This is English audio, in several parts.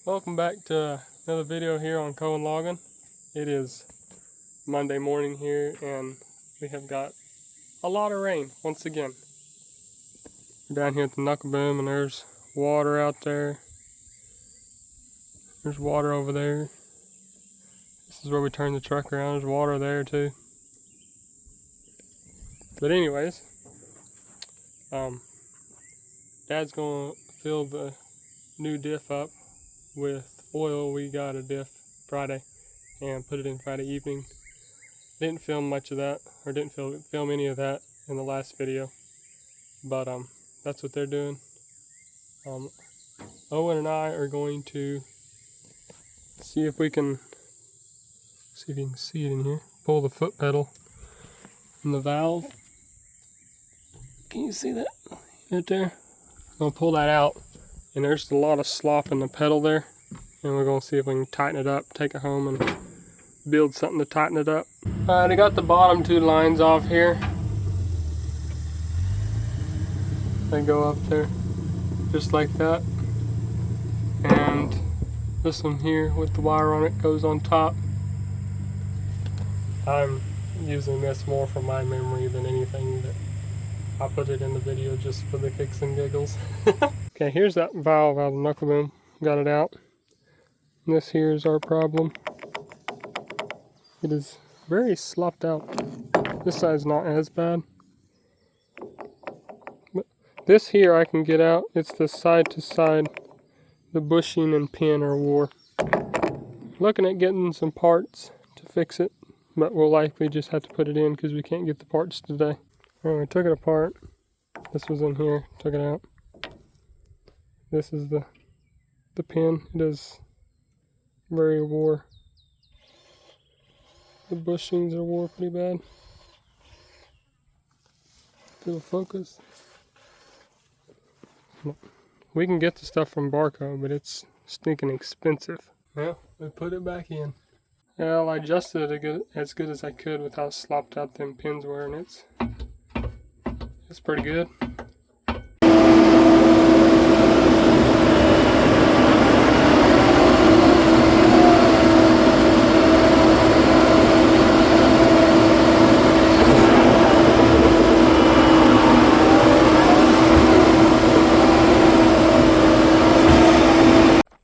Welcome back to another video here on Koehn logging. It is Monday morning here and we have got a lot of rain once again. We're down here at the knuckle boom and there's water out there. There's water over there. This is where we turn the truck around. There's water there too. But anyways, Dad's gonna fill the new diff up with oil. We got a diff Friday and put it in Friday evening. Didn't film much of that, or didn't film any of that in the last video, but that's what they're doing. Owen and I are going to see if you can see it in here. Pull the foot pedal from the valve. Can you see that right there? I'm gonna pull that out, and there's a lot of slop in the pedal there, and we're gonna see if we can tighten it up, take it home and build something to tighten it up. Alright, I got the bottom two lines off here. They go up there just like that, and this one here with the wire on it goes on top. I'm using this more for my memory than anything, that I put it in the video just for the kicks and giggles. Okay, here's that valve out of the knuckle boom. Got it out. And this here is our problem. It is very slopped out. This side's not as bad. But this here I can get out. It's the side to side. The bushing and pin are wore. Looking at getting some parts to fix it, but we'll likely just have to put it in because we can't get the parts today. Alright, we took it apart. This was in here, took it out. This is the pin. It is very wore. The bushings are wore pretty bad. It'll focus. We can get the stuff from Barco, but it's stinking expensive. Well, we put it back in. Well, I adjusted it as good as I could with how slopped out them pins were, and it's pretty good.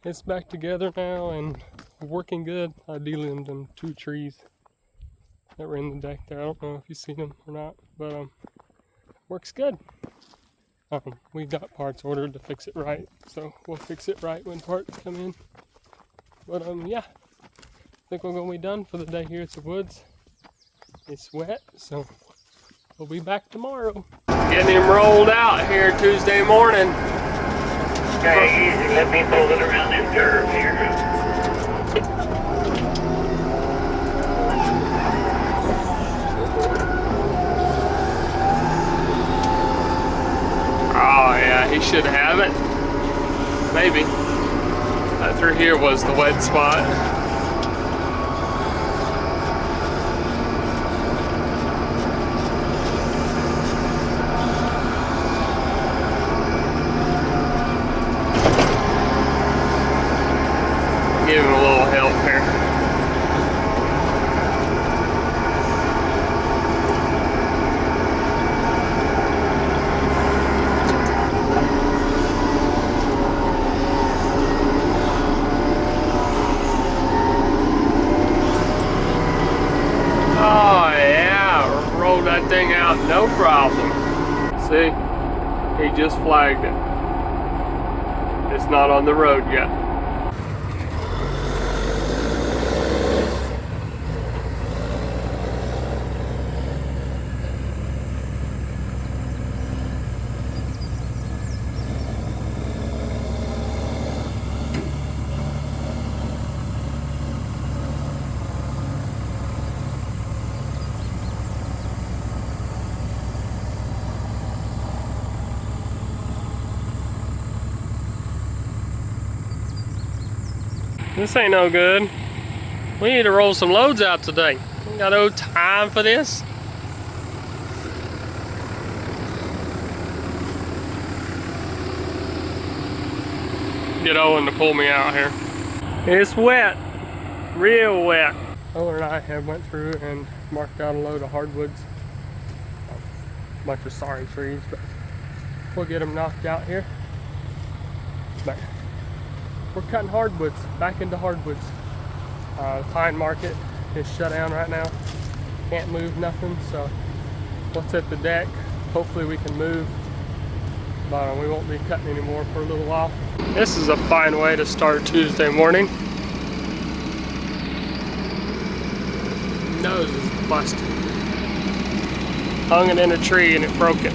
It's back together now and working good. I de-limbed them 2 trees that were in the deck there. I don't know if you've seen them or not, but works good. We got parts ordered to fix it right, so we'll fix it right when parts come in. But yeah, I think we're gonna be done for the day here at the woods. It's wet, so we'll be back tomorrow. Getting him rolled out here Tuesday morning. Okay, easy. Let me pull it around this curve here. Oh yeah, he should have it. Maybe. That through here was the wet spot. Give him a little help here. Oh yeah, rolled that thing out no problem. See, he just flagged it. It's not on the road yet. This ain't no good. We need to roll some loads out today. We got no time for this. Get Owen to pull me out here. It's wet, real wet. Ola and I have went through and marked out a load of hardwoods. A bunch of sorry trees, but we'll get them knocked out here. But we're cutting hardwoods, back into hardwoods. The pine market is shut down right now. Can't move nothing, so what's at the deck, hopefully we can move. But we won't be cutting anymore for a little while. This is a fine way to start Tuesday morning. Nose is busted. Hung it in a tree and it broke it.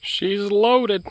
She's loaded.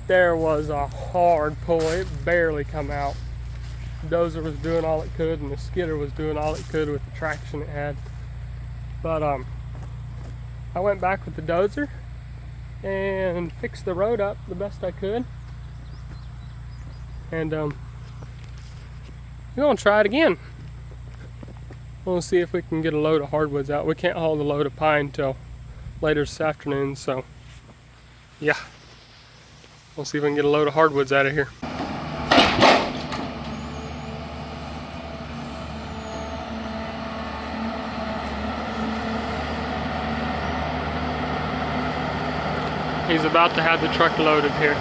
That there was a hard pull. It barely come out. The dozer was doing all it could, and the skidder was doing all it could with the traction it had. But I went back with the dozer and fixed the road up the best I could. And we're gonna try it again. We'll see if we can get a load of hardwoods out. We can't haul the load of pine till later this afternoon, so yeah. We'll see if we can get a load of hardwoods out of here. He's about to have the truck loaded here.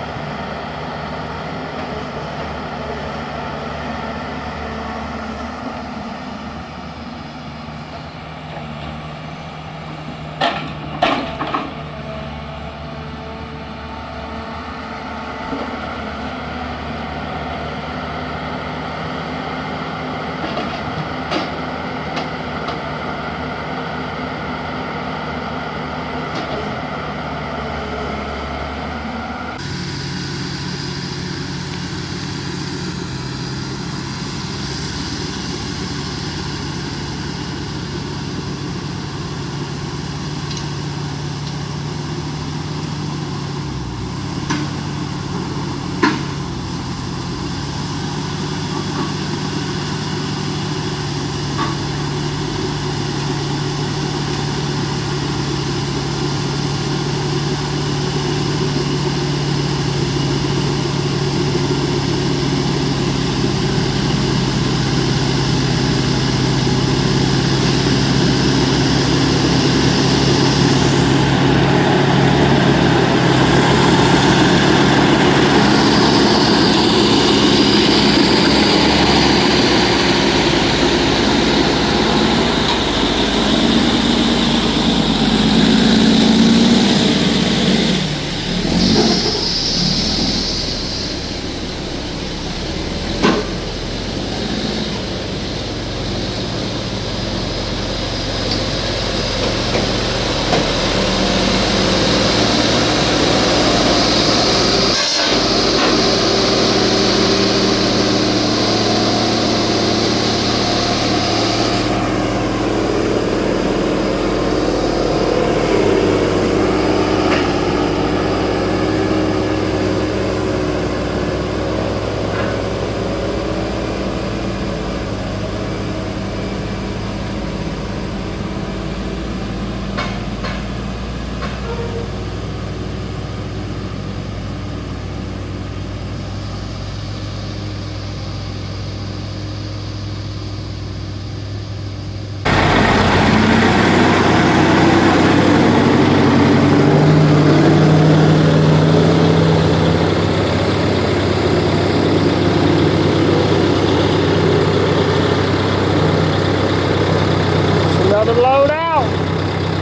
Another load out.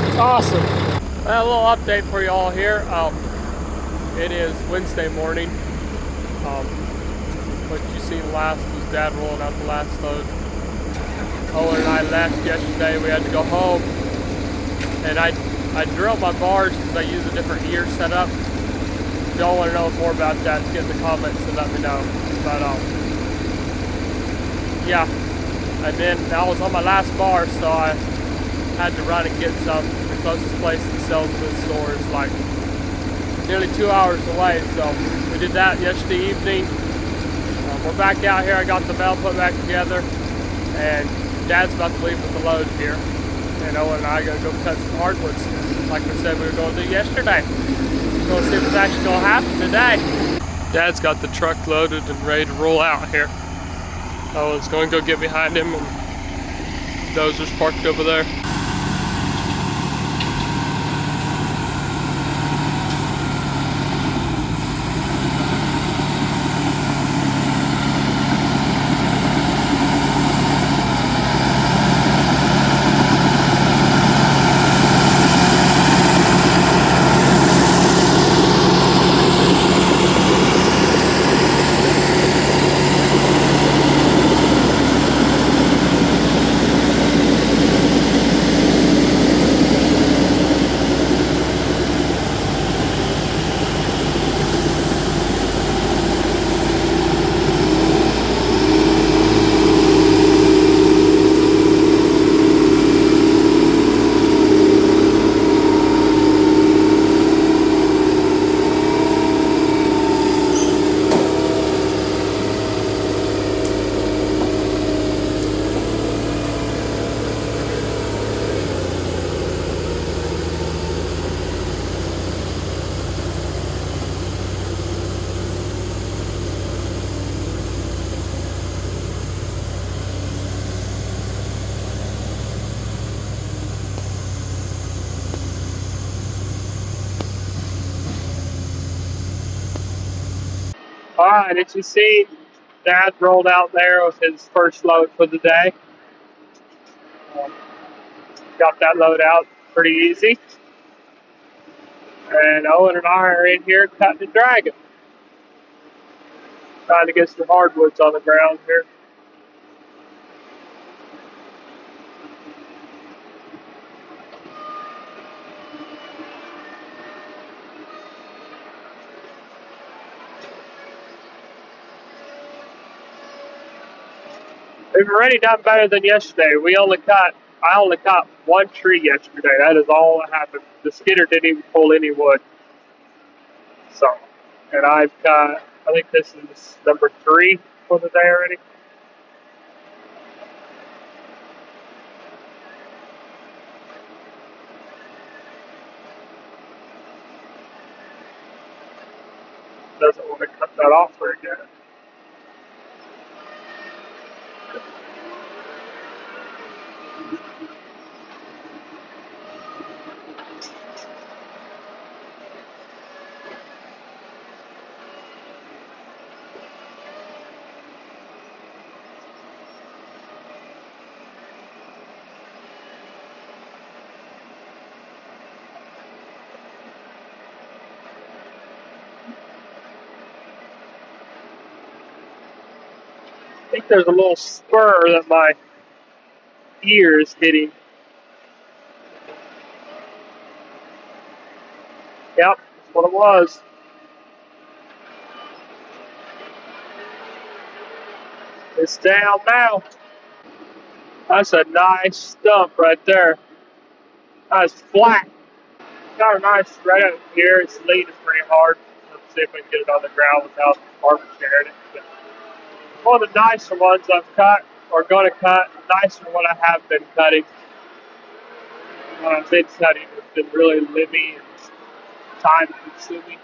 It's awesome. Well, a little update for you all here. It is Wednesday morning. What you seen last was Dad rolling out the last load. Koehn and I left yesterday. We had to go home, and I drilled my bars because I use a different gear setup. If y'all want to know more about that, get in the comments and let me know. But yeah, and then I was on my last bar, so I had to run and get some. The closest place that sells them in store is like nearly 2 hours away, so we did that yesterday evening. We're back out here. I got the bell put back together, and Dad's about to leave with the load here, and Owen and I are gonna go cut some hardwoods like we said we were going to do yesterday. We're gonna see if it's actually gonna happen today. Dad's got the truck loaded and ready to roll out here. Owen's gonna go get behind him, and dozer's parked over there. Alright, did you see Dad rolled out there with his first load for the day? Um, got that load out pretty easy. And Owen and I are in here cutting and dragging. Trying to get some hardwoods on the ground here. We've already done better than yesterday. I only cut one tree yesterday. That is all that happened. The skidder didn't even pull any wood. So, and I've cut, I think this is number 3 for the day already. Doesn't want to cut that off very good. I think there's a little spur that my ear is hitting. Yep, that's what it was. It's down now. That's a nice stump right there. That's flat. Got a nice right up here. It's leaning pretty hard. Let's see if we can get it on the ground without Barbara sharing it. But one of the nicer ones I've cut, or going to cut, nicer than what I have been cutting. What I've been cutting has been really limby and time consuming.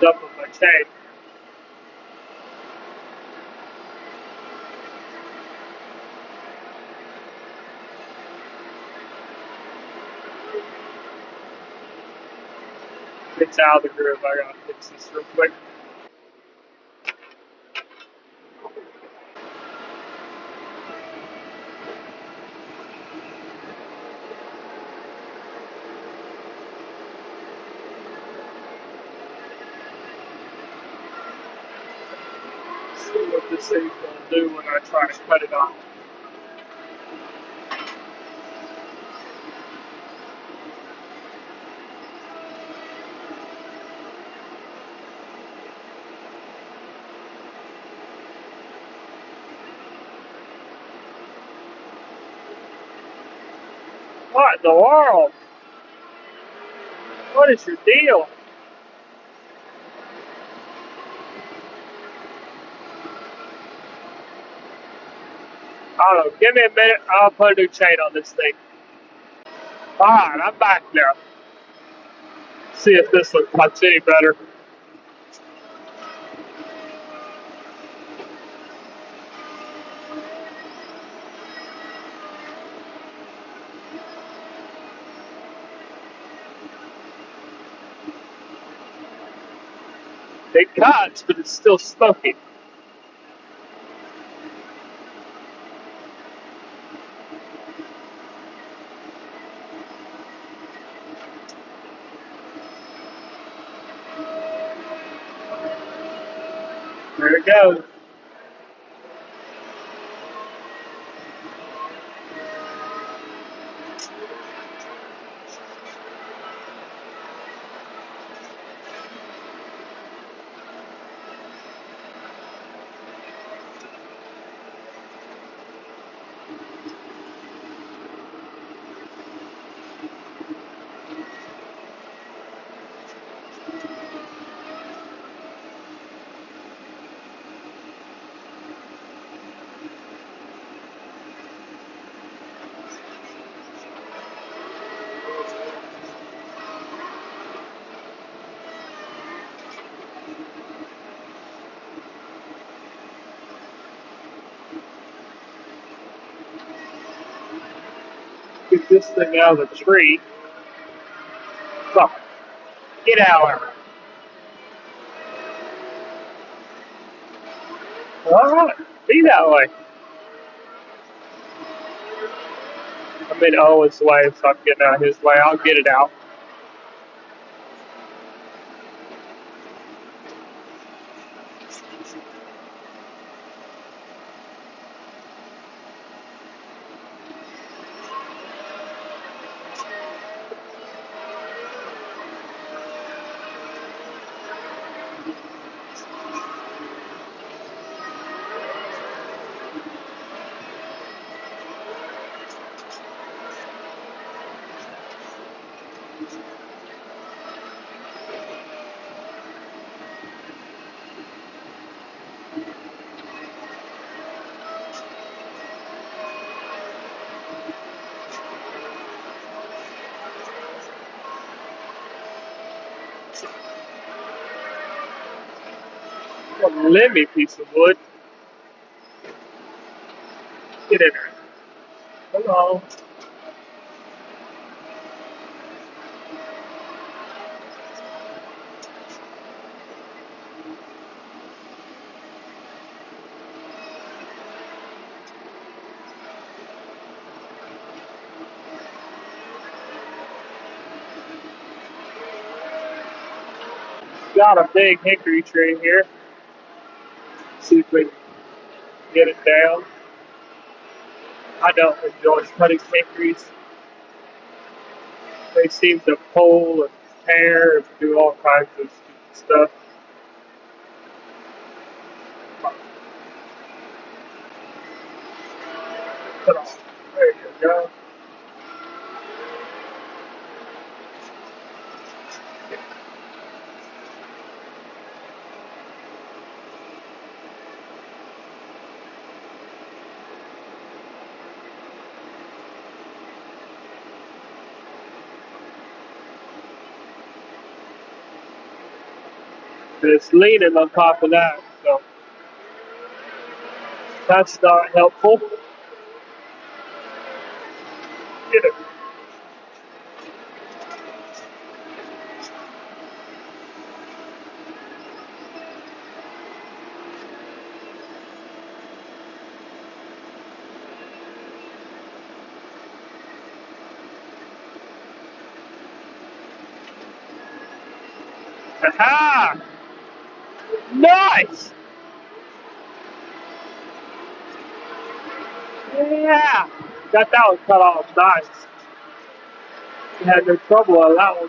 Up with my tank. It's out of the groove. I gotta fix this real quick. See what this thing's gonna do when I try to cut it off. What in the world? What is your deal? I don't know. Give me a minute. I'll put a new chain on this thing. Alright, I'm back now. See if this one cuts any better. It cuts, but it's still smoky. There it goes. Get this thing out of the tree. Come on, get out of here. Alright, be that way. I'm in Owen's way, so I'm getting out of his way. I'll get it out. A limby piece of wood. Get in there. Hello. Got a big hickory tree here. See if we can get it down. I don't enjoy cutting hickories. They seem to pull and tear and do all kinds of stupid stuff. Cut off. There you go. And it's leaning on top of that, so that's not helpful. Get it. Aha! Nice! Yeah! Got that one cut off. Nice. You had no trouble on that one.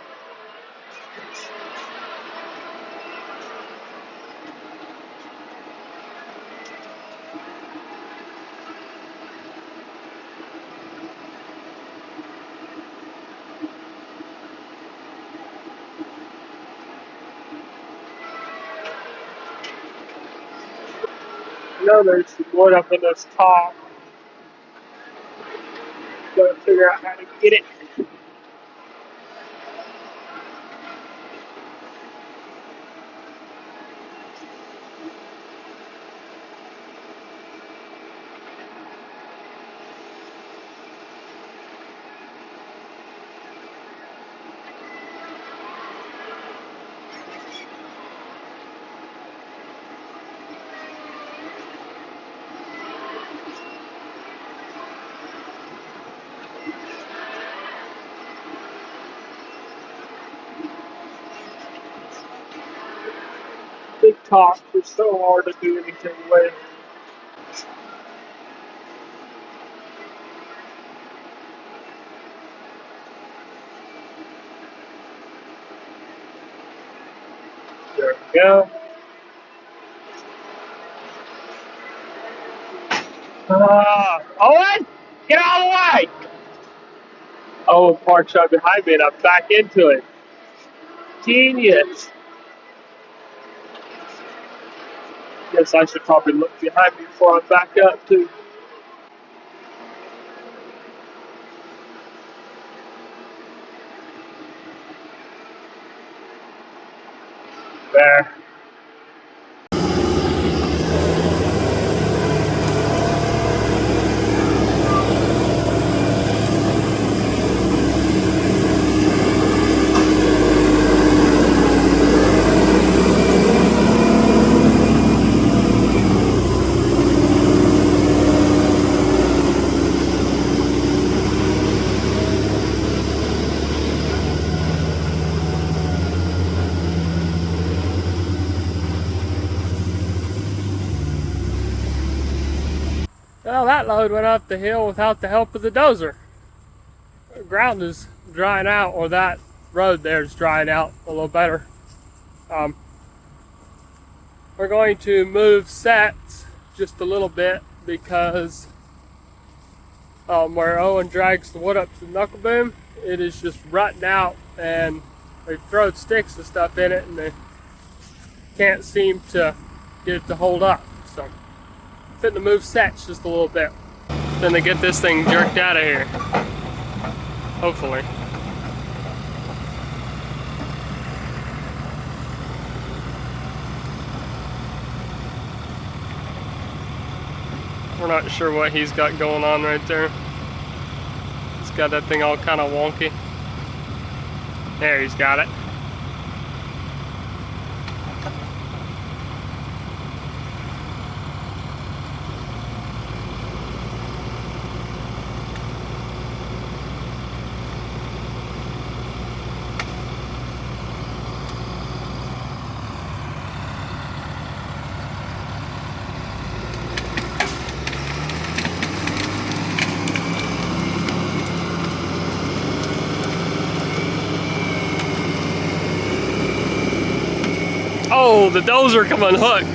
I know there's some wood up in this top. Gotta figure out how to get it. Big top. It's so hard to do anything with. There we go. Owen, get out of the way! Owen parks right behind me and I'm back into it. Genius. Guess I should probably look behind me before I back up too. There. Well, that load went up the hill without the help of the dozer. The ground is drying out, or that road there is drying out a little better. We're going to move sets just a little bit because where Owen drags the wood up to the knuckle boom, it is just rutting out, and they've thrown sticks and stuff in it, and they can't seem to get it to hold up. So, fitting to move sets just a little bit. Then they get this thing jerked out of here. Hopefully. We're not sure what he's got going on right there. He's got that thing all kind of wonky. There, he's got it. Oh, the dozer come unhooked.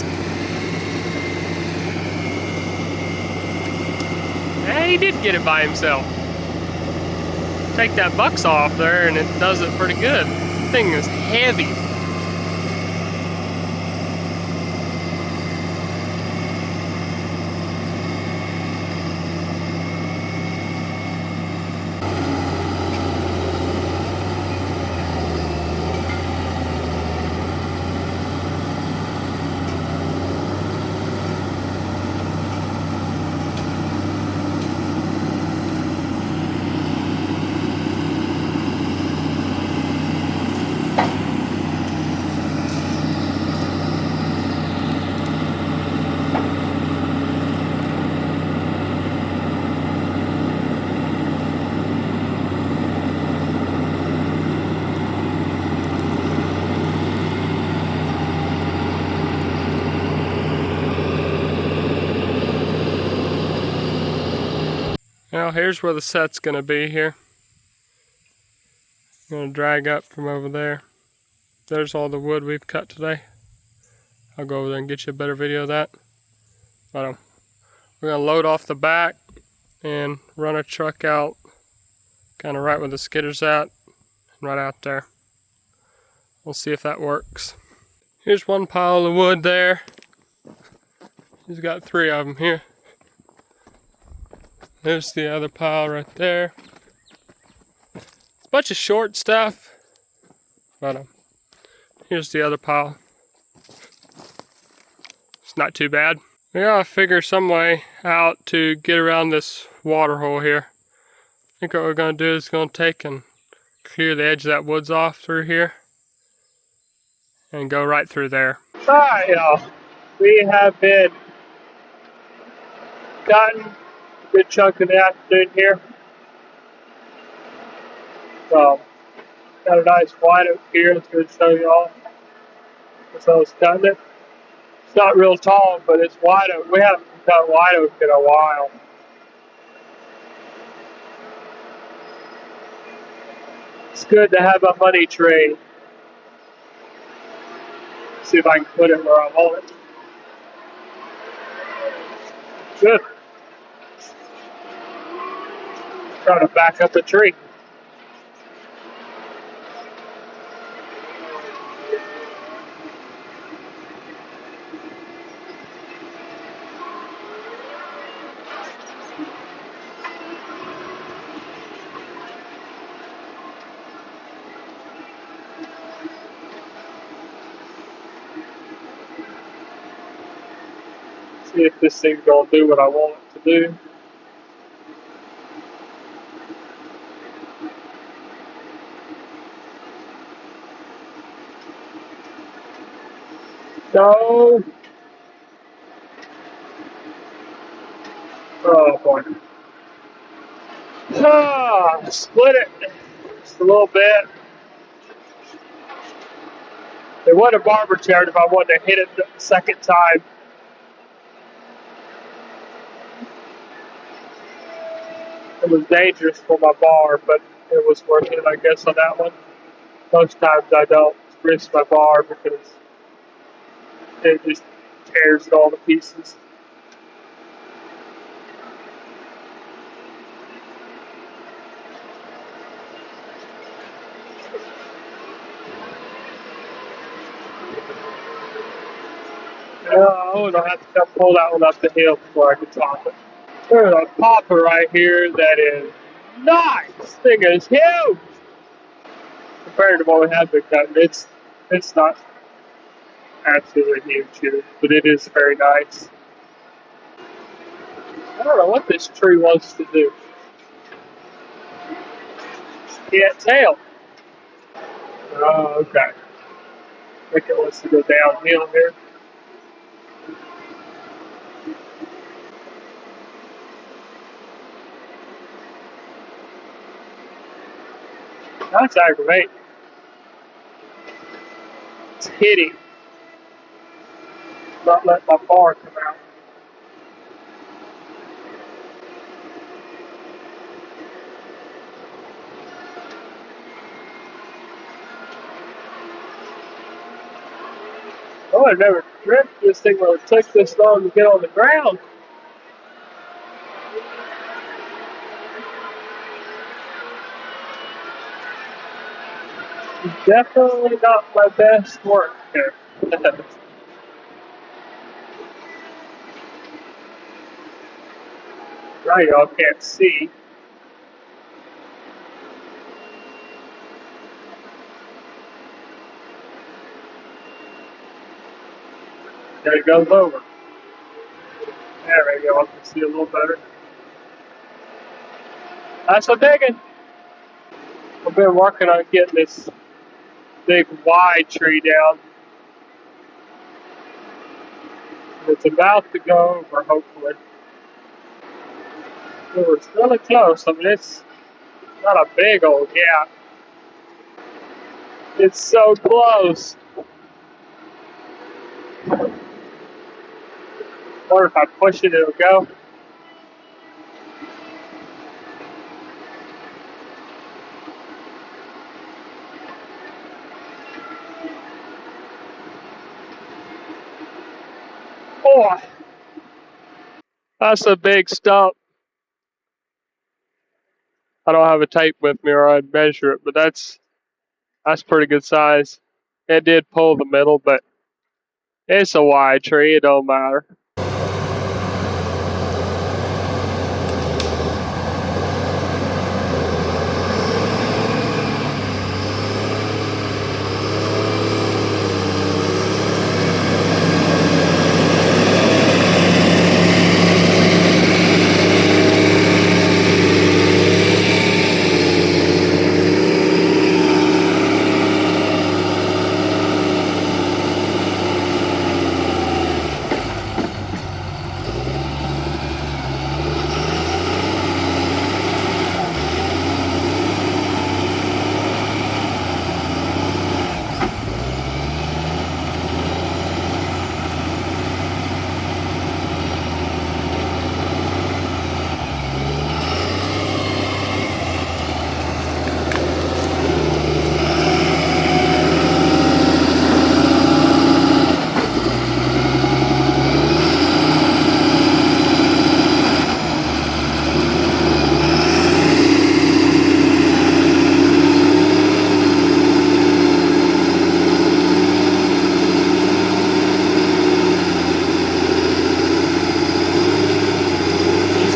Yeah, he did get it by himself. Take that bucks off there and it does it pretty good. The thing is heavy. Now here's where the set's gonna be here. I'm gonna drag up from over there. There's all the wood we've cut today. I'll go over there and get you a better video of that. But we're gonna load off the back and run a truck out kind of right where the skidder's at, right out there. We'll see if that works. Here's one pile of wood there. He's got 3 of them here. There's the other pile right there. It's a bunch of short stuff, but here's the other pile. It's not too bad. We gotta figure some way out to get around this water hole here. I think what we're gonna do is gonna take and clear the edge of that woods off through here and go right through there. Alright, y'all. We have been cutting a good chunk of the afternoon here. So, got a nice white oak here. It's going to show y'all. As I was cutting it. It's not real tall, but it's white oak. We haven't cut white oak in a while. It's good to have a money tree. See if I can put it where I want it. Good. Trying to back up the tree. See if this thing's gonna do what I want it to do. No. Oh boy. Split it just a little bit. It would have barber chaired if I wanted to hit it the second time. It was dangerous for my bar, but it was worth it, I guess, on that one. Most times I don't risk my bar because it just tears it all to pieces. Oh, and I'll have to come pull that one up the hill before I can top it. There's a popper right here that is nice. This thing is huge compared to what we have been cutting. It's not absolutely huge here, but it is very nice. I don't know what this tree wants to do. Can't tell. Oh, okay. I think it wants to go downhill here. That's aggravating. It's hitting. Not letting my bar come out. Oh, I never drift this thing where it took this long to get on the ground. Definitely not my best work here. Now y'all can't see. There it goes over. There we go. I can see a little better. That's a big one. I've been working on getting this big wide tree down. It's about to go over, hopefully. It's really close. I mean, it's not a big old gap. It's so close. Or if I push it, it'll go. Oh, that's a big stump. I don't have a tape with me or I'd measure it, but that's pretty good size. It did pull the middle, but it's a wide tree. It don't matter.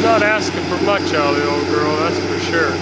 Not asking for much out of the old girl, that's for sure.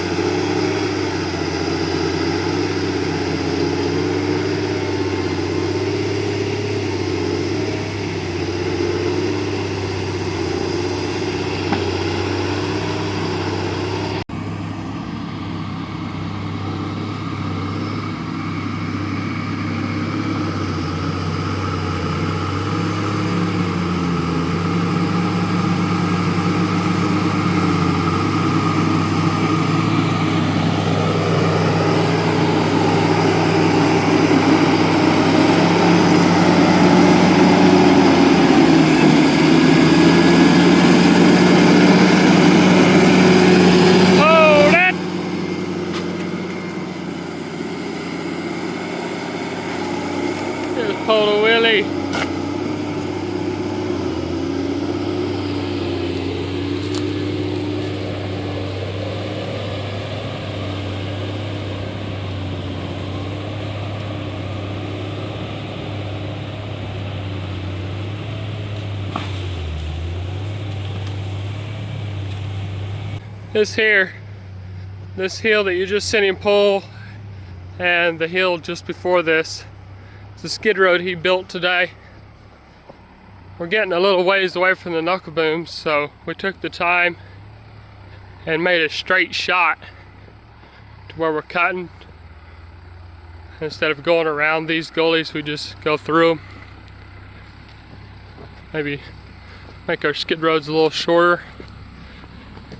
This here, this hill that you just seen him pull, and the hill just before this, it's a skid road he built today. We're getting a little ways away from the knuckle booms, so we took the time and made a straight shot to where we're cutting. Instead of going around these gullies, we just go through them. Maybe make our skid roads a little shorter.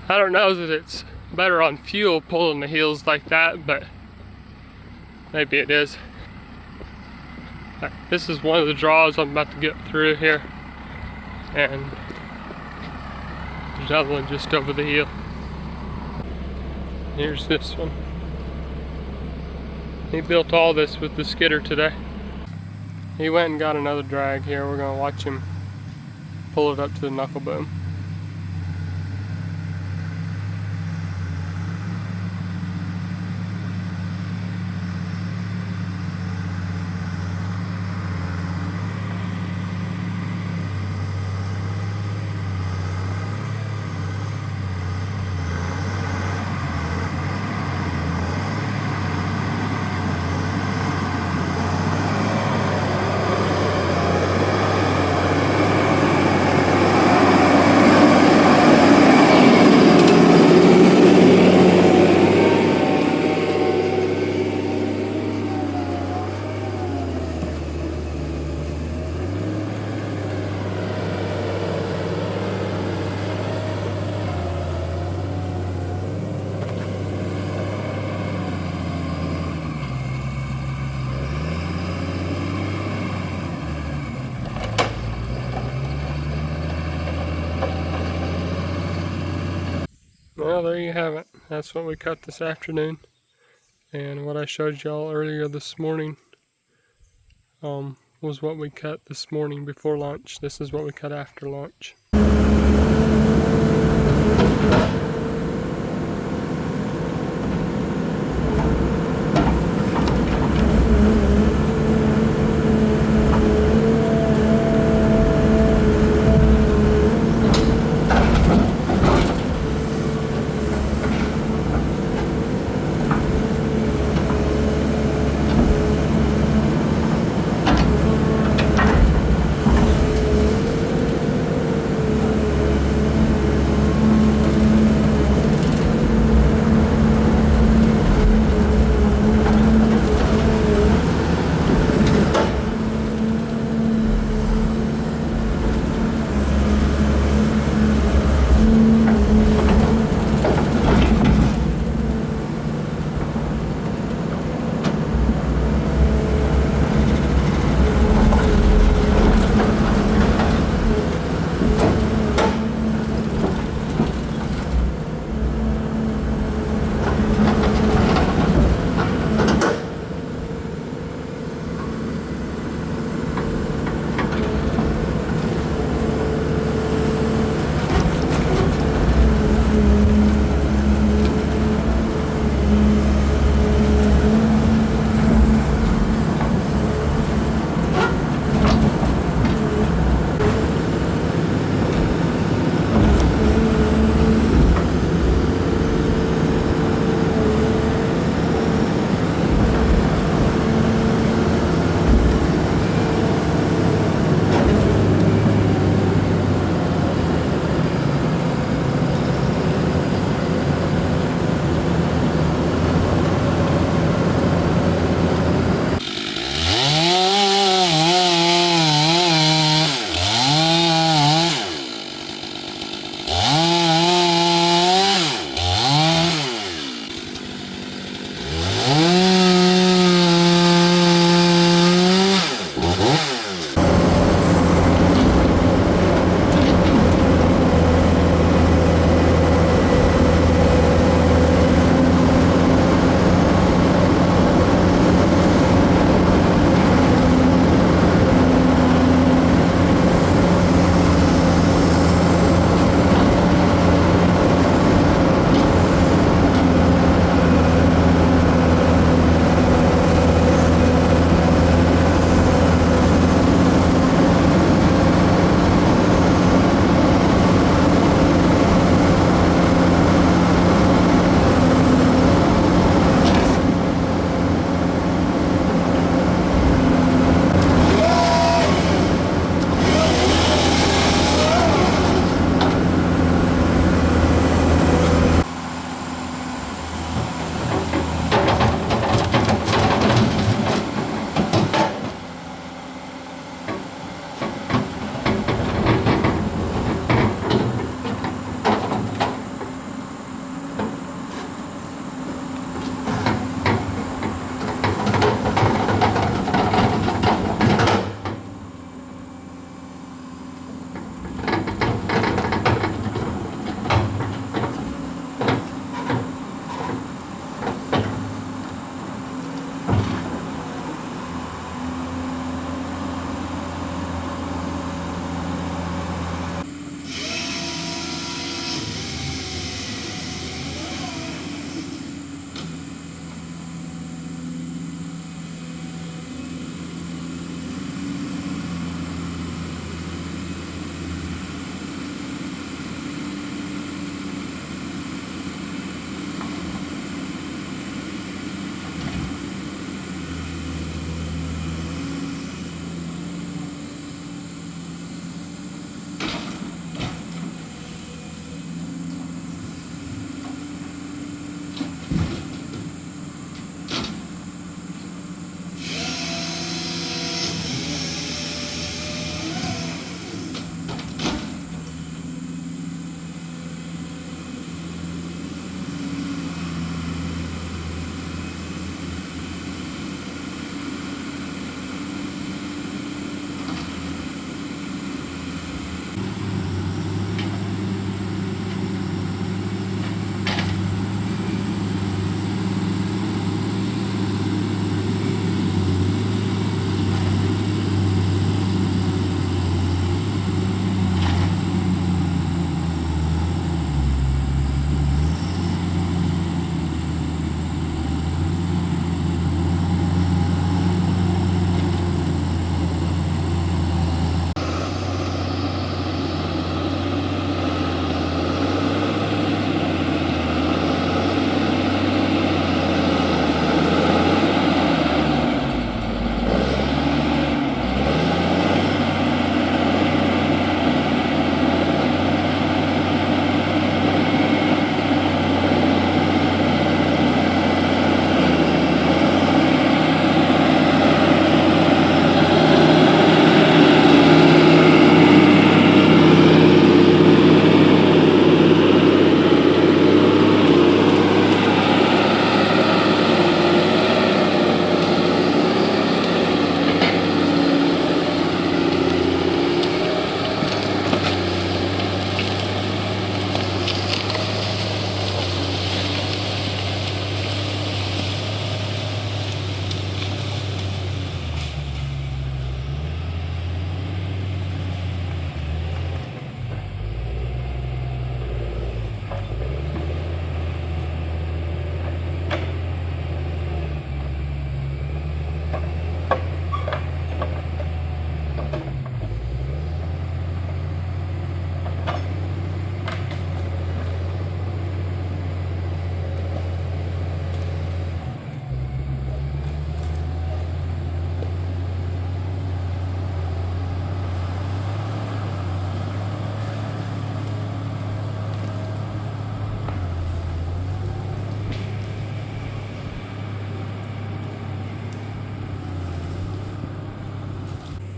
I don't know that it's better on fuel pulling the hills like that, but maybe it is. This is one of the draws I'm about to get through here, and there's another one just over the hill. Here's this one. He built all this with the skidder today. He went and got another drag here. We're gonna watch him pull it up to the knuckle boom. Well, there you have it. That's what we cut this afternoon. And what I showed y'all earlier this morning was what we cut this morning before lunch. This is what we cut after lunch.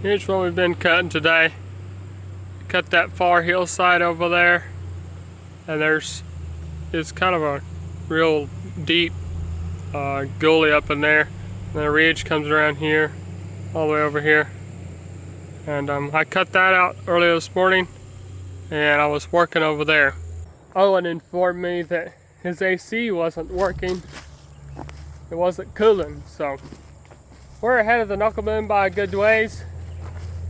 Here's what we've been cutting today. Cut that far hillside over there, and it's kind of a real deep gully up in there. And the ridge comes around here, all the way over here. And I cut that out earlier this morning, and I was working over there. Owen informed me that his AC wasn't working. It wasn't cooling, so we're ahead of the knuckle boom by a good ways.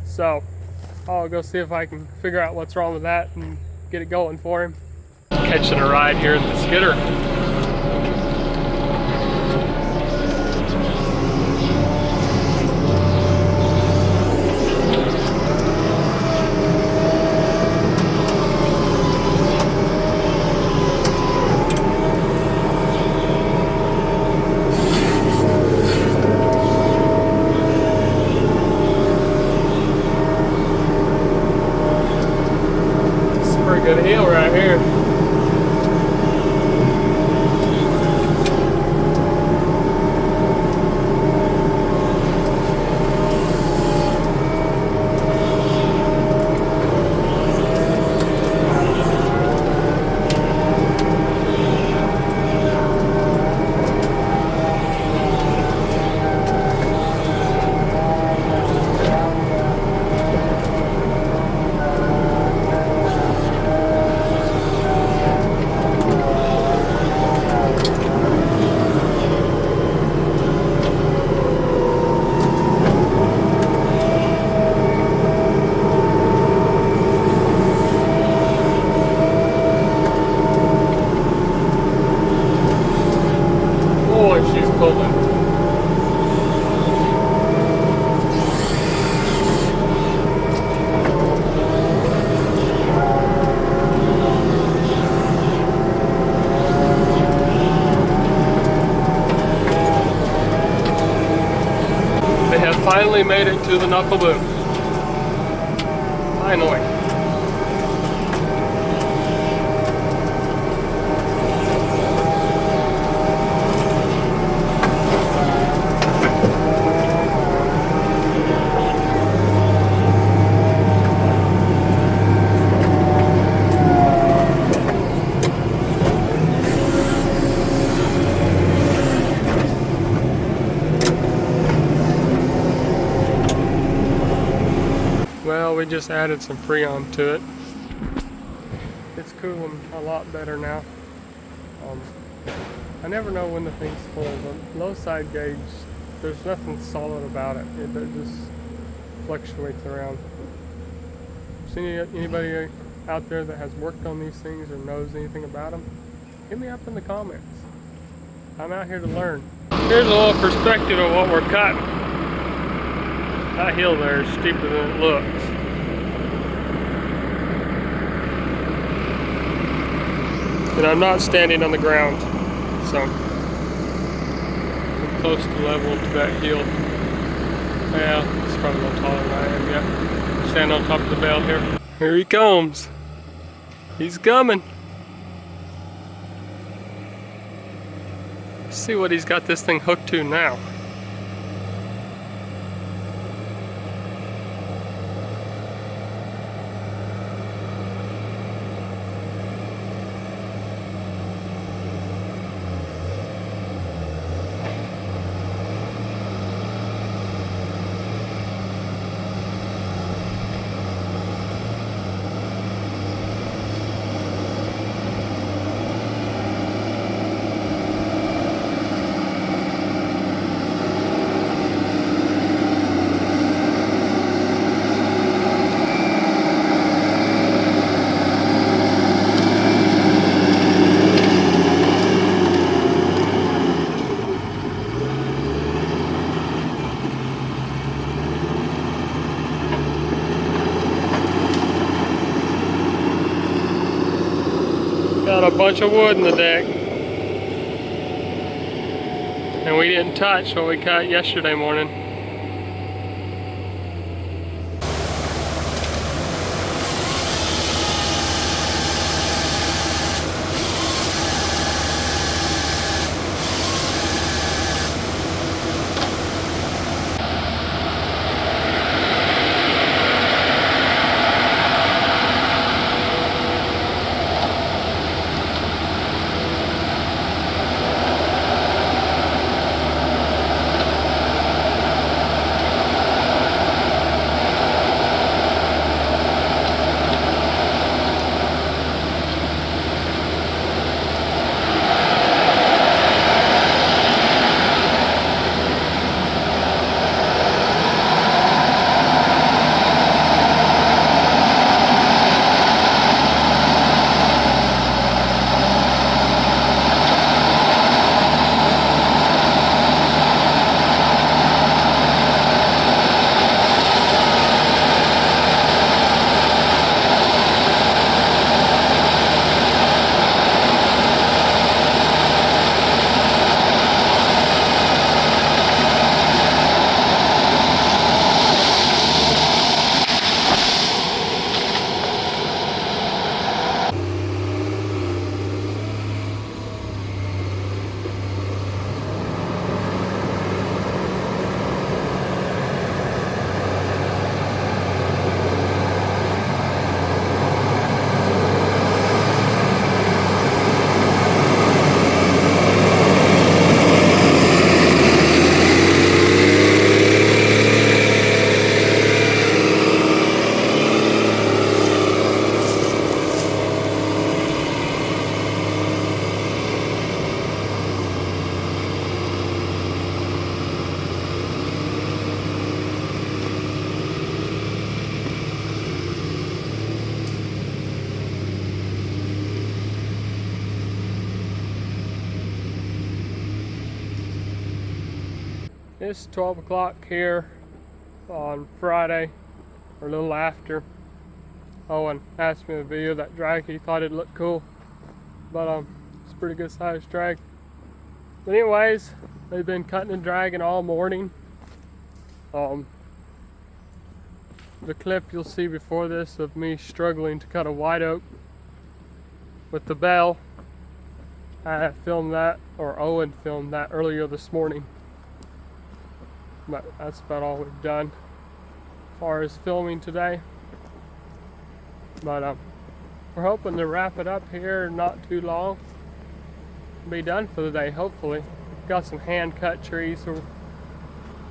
So I'll go see if I can figure out what's wrong with that and get it going for him. Catching a ride here in the skidder. Good hill right here. She's pulling. They have finally made it to the knuckle boom. Finally. Well, we just added some Freon to it. It's cooling a lot better now. I never know when the thing's full. The low side gauge, there's nothing solid about it. It just fluctuates around. See anybody out there that has worked on these things or knows anything about them? Hit me up in the comments. I'm out here to learn. Here's a little perspective of what we're cutting. That hill there is steeper than it looks. And I'm not standing on the ground, so I'm close to level to that hill. Yeah, it's probably a little taller than I am, yeah. Stand on top of the bell here. Here he comes. He's coming. Let's see what he's got this thing hooked to now. Got a bunch of wood in the deck. And we didn't touch what we cut yesterday morning. It's 12 o'clock here on Friday, or a little after. Owen asked me to video that drag. He thought it looked cool, but it's a pretty good sized drag. But anyways, they've been cutting and dragging all morning. The clip you'll see before this of me struggling to cut a white oak with the bell, I filmed that, or Owen filmed that earlier this morning. But that's about all we've done as far as filming today. But we're hoping to wrap it up here not too long. Be done for the day, hopefully. Got some hand cut trees, so we're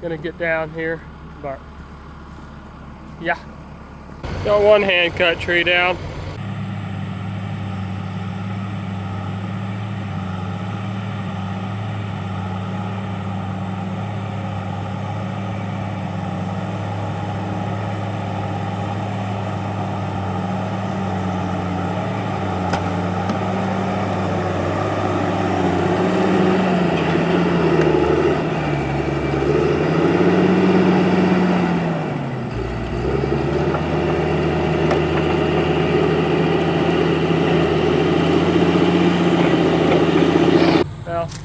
gonna get down here. But yeah, got one hand cut tree down.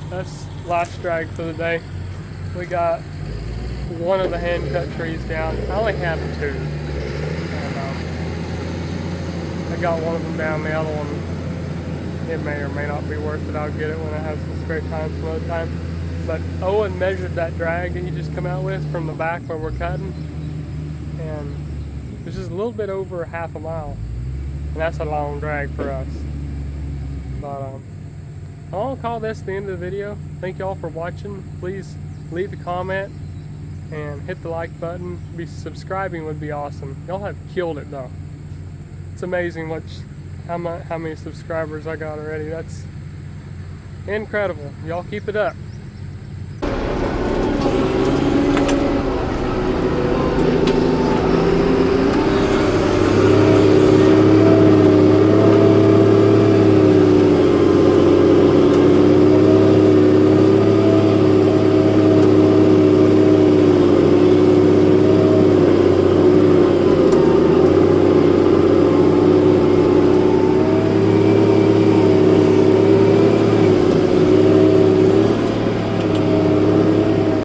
That's last drag for the day. We got one of the hand cut trees down. I only have two. And, I got one of them down. The other one, it may or may not be worth it. I'll get it when I have some spare time some other time. But Owen measured that drag that he just come out with from the back where we're cutting. And it's just a little bit over half a mile. And that's a long drag for us. But I'll call this the end of the video. Thank y'all for watching. Please leave a comment and hit the like button. Subscribing would be awesome. Y'all have killed it though. It's amazing how many subscribers I got already. That's incredible. Y'all keep it up.